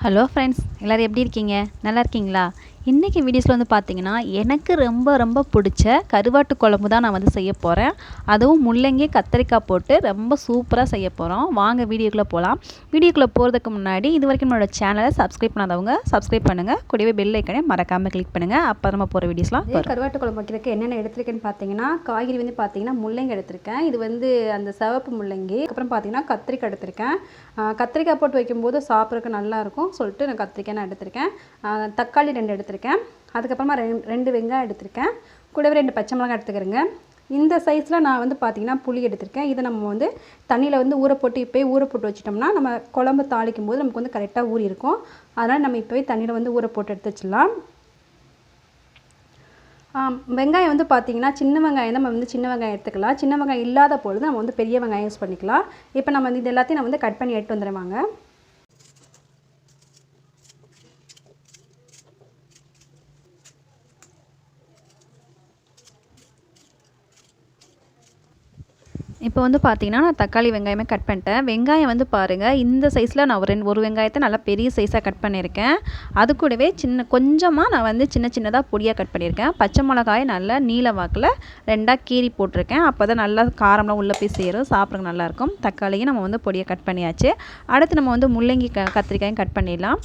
Hello friends, எல்லோரும் எப்படி இருக்கீங்க? நல்லா இருக்கீங்களா? இன்றைக்கி வீடியோஸில் வந்து பார்த்தீங்கன்னா, எனக்கு ரொம்ப ரொம்ப பிடிச்ச கருவாட்டு குழம்பு தான் நான் வந்து செய்ய போகிறேன். அதுவும் முள்ளங்கி கத்திரிக்காய் போட்டு ரொம்ப சூப்பராக செய்ய போகிறோம். வாங்க வீடியோக்குள்ளே போகலாம். வீடியோக்குள்ளே போகிறதுக்கு முன்னாடி இது வரைக்கும் நம்மளோட சேனலை சப்ஸ்கிரைப் பண்ணாதவங்க சப்ஸ்கிரைப் பண்ணுங்கள். கூடவே பெல் ஐக்கனே மறக்காமல் கிளிக் பண்ணுங்கள். அப்போ நம்ம போகிற வீடியோஸ்லாம் கருவாட்டு குழம்பு வைக்கிறதுக்கு என்னென்ன எடுத்துருக்கேன்னு பார்த்தீங்கன்னா, காய்கறி வந்து பார்த்தீங்கன்னா முள்ளங்கி எடுத்திருக்கேன். இது வந்து அந்த சிவப்பு முள்ளங்கி. அப்புறம் பார்த்தீங்கன்னா கத்திரிக்காய் எடுத்திருக்கேன். கத்திரிக்காய் போட்டு வைக்கும்போது சாப்பிட்றதுக்கு நல்லாயிருக்கும் சொல்லிட்டு நான் கத்திரிக்காய் எடுத்திருக்கேன். தக்காளி 2 எடுத்திருக்கேன். அதுக்கப்புறமா 2 வெங்காயம் எடுத்திருக்கேன். கூடவே 2 பச்சை மிளகாய் எடுத்துக்கிறேங்க. இந்த சைஸில் நான் வந்து பார்த்திங்கன்னா புளி எடுத்திருக்கேன். இதை நம்ம வந்து தண்ணியில் வந்து ஊற போட்டு இப்போயே ஊற போட்டு வச்சிட்டோம்னா நம்ம குழம்பு தாளிக்கும் போது நமக்கு வந்து கரெக்டாக ஊறி இருக்கும். அதனால் நம்ம இப்போவே தண்ணியில் வந்து ஊற போட்டு எடுத்து வச்சிடலாம். வெங்காயம் வந்து பார்த்திங்கன்னா சின்ன வெங்காயம் தான் நம்ம வந்து சின்ன வெங்காயம் எடுத்துக்கலாம். சின்ன வெங்காயம் இல்லாத பொழுது நம்ம வந்து பெரிய வெங்காயம் யூஸ் பண்ணிக்கலாம். இப்போ நம்ம இது எல்லாத்தையும் நான் வந்து கட் பண்ணி எடுத்து வந்துடுவாங்க. இப்போ வந்து பார்த்தீங்கன்னா, நான் தக்காளி வெங்காயமே கட் பண்ணிட்டேன். வெங்காயம் வந்து பாருங்கள், இந்த சைஸில் நான் ஒரு வெங்காயத்தை நல்லா பெரிய சைஸாக கட் பண்ணியிருக்கேன். அது கூடவே கொஞ்சமாக நான் வந்து சின்ன சின்னதாக பொடியாக கட் பண்ணியிருக்கேன். பச்சை மிளகாயை நல்லா நீல வாக்கில் 2ஆக கீறி போட்டிருக்கேன். அப்போ தான் நல்லா காரம்லாம் உள்ளே போய் சேரும், சாப்பிட்றதுக்கு நல்லாயிருக்கும். தக்காளியும் நம்ம வந்து பொடியாக கட் பண்ணியாச்சு. அடுத்து நம்ம வந்து முள்ளங்கி கத்திரிக்காயும் கட் பண்ணிடலாம்.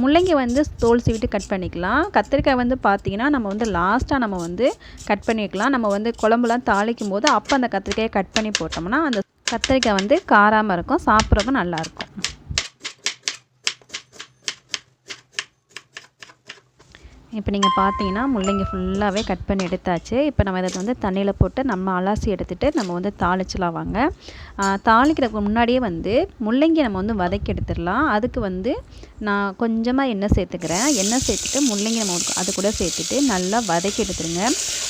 முள்ளங்கி வந்து தோல் சீவிட்டு கட் பண்ணிக்கலாம். கத்திரிக்காய் வந்து பார்த்திங்கன்னா நம்ம வந்து லாஸ்ட்டாக நம்ம வந்து கட் பண்ணிக்கலாம். நம்ம வந்து குழம்புலாம் தாளிக்கும் போது அப்போ அந்த கத்திரிக்காயை கட் பண்ணி போட்டோம்னா அந்த கத்திரிக்காய் வந்து காராமல் இருக்கும், சாப்பிட்றதுக்கும் நல்லாயிருக்கும். இப்போ நீங்கள் பார்த்தீங்கன்னா முள்ளங்கி ஃபுல்லாகவே கட் பண்ணி எடுத்தாச்சு. இப்போ நம்ம இதை வந்து தண்ணியில் போட்டு நம்ம அலசி எடுத்துகிட்டு நம்ம வந்து தாளிச்சலாம் வாங்க. தாளிக்கிறதுக்கு முன்னாடியே வந்து முள்ளங்கி நம்ம வந்து வதக்கி எடுத்துடலாம். அதுக்கு வந்து நான் கொஞ்சமாக எண்ணெய் சேர்த்துக்கிறேன். எண்ணெய் சேர்த்துட்டு முள்ளங்கி நம்ம அது கூட சேர்த்துட்டு நல்லா வதக்கி எடுத்துருங்க.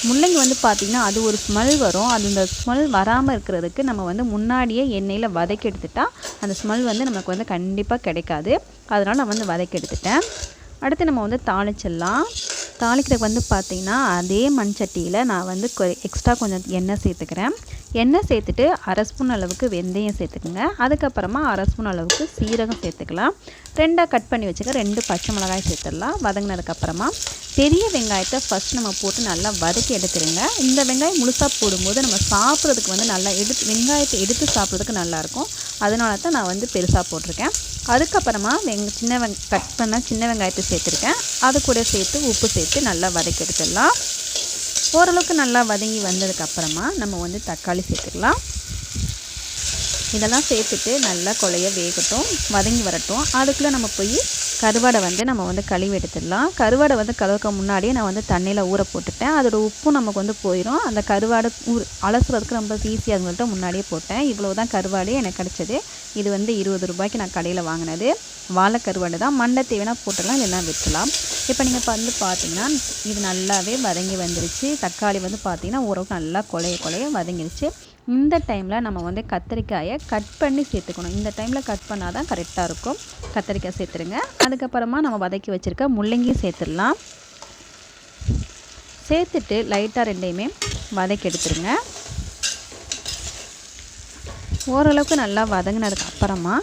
முள்ளங்கி வந்து பார்த்திங்கன்னா அது ஒரு ஸ்மெல் வரும். அது இந்த ஸ்மெல் வராமல் இருக்கிறதுக்கு நம்ம வந்து முன்னாடியே எண்ணெயில் வதக்கி எடுத்துட்டா அந்த ஸ்மெல் வந்து நமக்கு வந்து கண்டிப்பாக கிடைக்காது. அதனால் நான் வந்து வதக்கி எடுத்துட்டேன். அடுத்து நம்ம வந்து தாளிச்சிடலாம். தாளிக்கிறதுக்கு வந்து பார்த்திங்கன்னா அதே மண் சட்டியில் நான் வந்து எக்ஸ்ட்ரா கொஞ்சம் எண்ணெய் சேர்த்துக்கிறேன். எண்ணெய் சேர்த்துட்டு 1/2 ஸ்பூன் அளவுக்கு வெந்தயம் சேர்த்துக்குங்க. அதுக்கப்புறமா 1/2 ஸ்பூன் அளவுக்கு சீரகம் சேர்த்துக்கலாம். 2ஆக கட் பண்ணி வச்சுக்க 2 பச்சை மிளகாய் சேர்த்துடலாம். வதங்கினதுக்கப்புறமா பெரிய வெங்காயத்தை ஃபஸ்ட் நம்ம போட்டு நல்லா வதக்கி எடுத்துருங்க. இந்த வெங்காயம் முழுசாக போடும்போது நம்ம சாப்பிட்றதுக்கு வந்து நல்லா வெங்காயத்தை எடுத்து சாப்பிட்றதுக்கு நல்லாயிருக்கும். அதனால தான் நான் வந்து பெருசாக போட்டிருக்கேன். அதுக்கப்புறமா கட் பண்ண சின்ன வெங்காயத்தை சேர்த்துருக்கேன். அது கூட சேர்த்து உப்பு சேர்த்து நல்லா வதக்கி எடுத்துடலாம். ஓரளவுக்கு நல்லா வதங்கி வந்ததுக்கப்புறமா நம்ம வந்து தக்காளி சேர்த்துக்கலாம். இதெல்லாம் சேர்த்துட்டு நல்லா கொலைய வேகட்டும், வதங்கி வரட்டும். அதுக்குள்ளே நம்ம போய் கருவாடை வந்து நம்ம வந்து கழுவி எடுத்துடலாம். கருவாடை வந்து கழுவுக்க முன்னாடியே நான் வந்து தண்ணியில் ஊற போட்டுட்டேன். அதோட உப்பும் நமக்கு வந்து போயிடும். அந்த கருவாடை அலசுறதுக்கு ரொம்ப ஈஸியாக இருந்துட்டு முன்னாடியே போட்டேன். இவ்வளோ தான் கருவாடு எனக்கு கிடச்சிது. இது வந்து 20 ரூபாய்க்கு நான் கடையில் வாங்கினது. வாழை கருவாடு தான். மண்டை தேவைன்னா போட்டுடலாம், இல்லைன்னா விட்டுலாம். இப்போ நீங்கள் வந்து பார்த்தீங்கன்னா இது நல்லாவே வதங்கி வந்துருச்சு. தக்காளி வந்து பார்த்திங்கன்னா ஓரளவுக்கு நல்லா கொலைய வதங்கிருச்சு. இந்த டைமில் நம்ம வந்து கத்திரிக்காயை கட் பண்ணி சேர்த்துக்கணும். இந்த டைமில் கட் பண்ணால் தான் கரெக்டாக இருக்கும். கத்திரிக்காய் சேர்த்துருங்க. அதுக்கப்புறமா நம்ம வதக்கி வச்சுருக்க முள்ளங்கியும் சேர்த்துடலாம். சேர்த்துட்டு லைட்டாக 2யுமே வதக்கி எடுத்துருங்க. ஓரளவுக்கு நல்லா வதங்கினதுக்கு அப்புறமா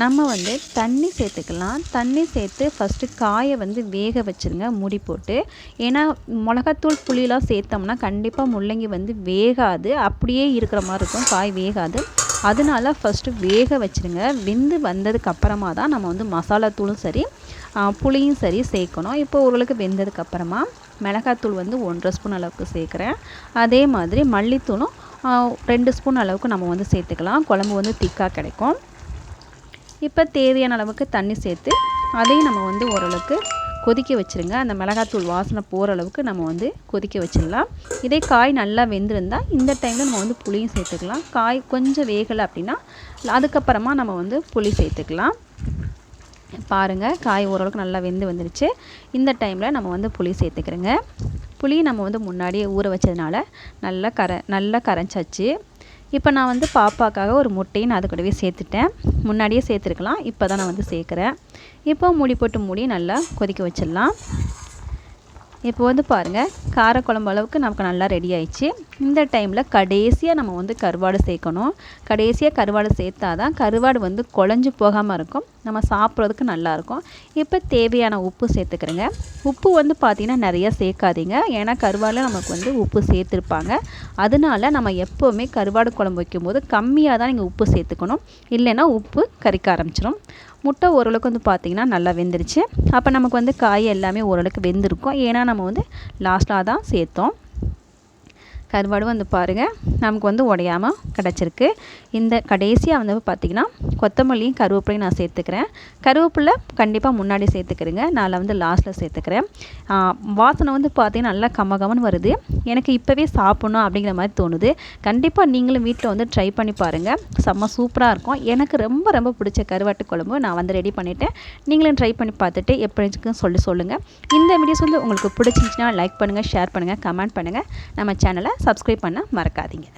நம்ம வந்து தண்ணி சேர்த்துக்கலாம். தண்ணி சேர்த்து ஃபஸ்ட்டு காயை வந்து வேக வச்சுருங்க மூடி போட்டு. ஏன்னா மிளகாத்தூள் புளியெலாம் சேர்த்தோம்னா கண்டிப்பாக முள்ளங்கி வந்து வேகாது, அப்படியே இருக்கிற மாதிரி இருக்கும், காய் வேகாது. அதனால ஃபஸ்ட்டு வேக வச்சுருங்க. வெந்து வந்ததுக்கப்புறமா தான் நம்ம வந்து மசாலாத்தூளும் சரி புளியும் சரி சேர்க்கணும். இப்போ ஓரளவுக்கு வெந்ததுக்கப்புறமா மிளகாத்தூள் வந்து 1.5 ஸ்பூன் அளவுக்கு சேர்க்குறேன். அதே மாதிரி மல்லித்தூளும் 2 ஸ்பூன் அளவுக்கு நம்ம வந்து சேர்த்துக்கலாம். குழம்பு வந்து திக்காக கிடைக்கும். இப்போ தேவையான அளவுக்கு தண்ணி சேர்த்து அதையும் நம்ம வந்து ஓரளவுக்கு கொதிக்க வச்சுருங்க. அந்த மிளகாத்தூள் வாசனை போகிற அளவுக்கு நம்ம வந்து கொதிக்க வச்சிடலாம். இதே காய் நல்லா வெந்திருந்தால் இந்த டைமில் நம்ம வந்து புளியும் சேர்த்துக்கலாம். காய் கொஞ்சம் வேகலை அப்படின்னா அதுக்கப்புறமா நம்ம வந்து புளி சேர்த்துக்கலாம். பாருங்கள், காய் ஓரளவுக்கு நல்லா வெந்து வந்துருச்சு. இந்த டைமில் நம்ம வந்து புளி சேர்த்துக்கிறோங்க. புளி நம்ம வந்து முன்னாடியே ஊற வச்சதுனால நல்லா கரைச்சாச்சு. இப்போ நான் வந்து பாப்பாக்காக ஒரு முட்டையை நான் அது கூடவே சேர்த்துட்டேன். முன்னாடியே சேர்த்துருக்கலாம், இப்போ தான் நான் வந்து சேர்க்குறேன். இப்போ மூடி நல்லா கொதிக்க வச்சிடலாம். இப்போ வந்து பாருங்கள், காரக்குழம்பு அளவுக்கு நமக்கு நல்லா ரெடி ஆயிடுச்சு. இந்த டைமில் கடைசியாக நம்ம வந்து கருவாடு சேர்க்கணும். கடைசியாக கருவாடு சேர்த்தா தான் கருவாடு வந்து குழஞ்சி போகாமல் இருக்கும். நம்ம சாப்பிட்றதுக்கு நல்லாயிருக்கும். இப்போ தேவையான உப்பு சேர்த்துக்கிறேங்க. உப்பு வந்து பார்த்திங்கன்னா நிறையா சேர்க்காதீங்க, ஏன்னா கருவாடில் நமக்கு வந்து உப்பு சேர்த்துருப்பாங்க. அதனால நம்ம எப்போவுமே கருவாடு குழம்பு வைக்கும்போது கம்மியாக தான் நீங்கள் உப்பு சேர்த்துக்கணும், இல்லைன்னா உப்பு கரிக்க ஆரம்பிச்சிடும். முட்டை ஓரளவுக்கு வந்து பார்த்திங்கன்னா நல்லா வெந்துருச்சு. அப்போ நமக்கு வந்து காய் எல்லாமே ஓரளவுக்கு வெந்திருக்கும், ஏன்னா நம்ம வந்து லாஸ்ட்டாக தான் சேர்த்தோம். கருவாடு வந்து பாருங்கள் நமக்கு வந்து உடையாமல் கிடச்சிருக்கு. இந்த கடைசியாக வந்து பார்த்திங்கன்னா கொத்தமல்லியும் கருவேப்பிலையும் நான் சேர்த்துக்கிறேன். கருவேப்பிலை கண்டிப்பாக முன்னாடி சேர்த்துக்கிறேங்க, நான் வந்து லாஸ்ட்டில் சேர்த்துக்கிறேன். வாசனை வந்து பார்த்திங்கன்னா நல்லா கமகமன்னு வருது. எனக்கு இப்போவே சாப்பிட்ணும் அப்படிங்கிற மாதிரி தோணுது. கண்டிப்பாக நீங்களும் வீட்டில் வந்து ட்ரை பண்ணி பாருங்கள், செம்ம சூப்பராக இருக்கும். எனக்கு ரொம்ப ரொம்ப பிடிச்ச கருவாட்டு குழம்பு நான் வந்து ரெடி பண்ணிவிட்டேன். நீங்களும் ட்ரை பண்ணி பார்த்துட்டு எப்படி இருக்குன்னு சொல்லுங்கள். இந்த வீடியோஸ் வந்து உங்களுக்கு பிடிச்சிருந்துச்சுன்னா லைக் பண்ணுங்கள், ஷேர் பண்ணுங்கள், கமெண்ட் பண்ணுங்கள். நம்ம சேனலை சப்ஸ்கிரைப் பண்ண மறக்காதீங்க.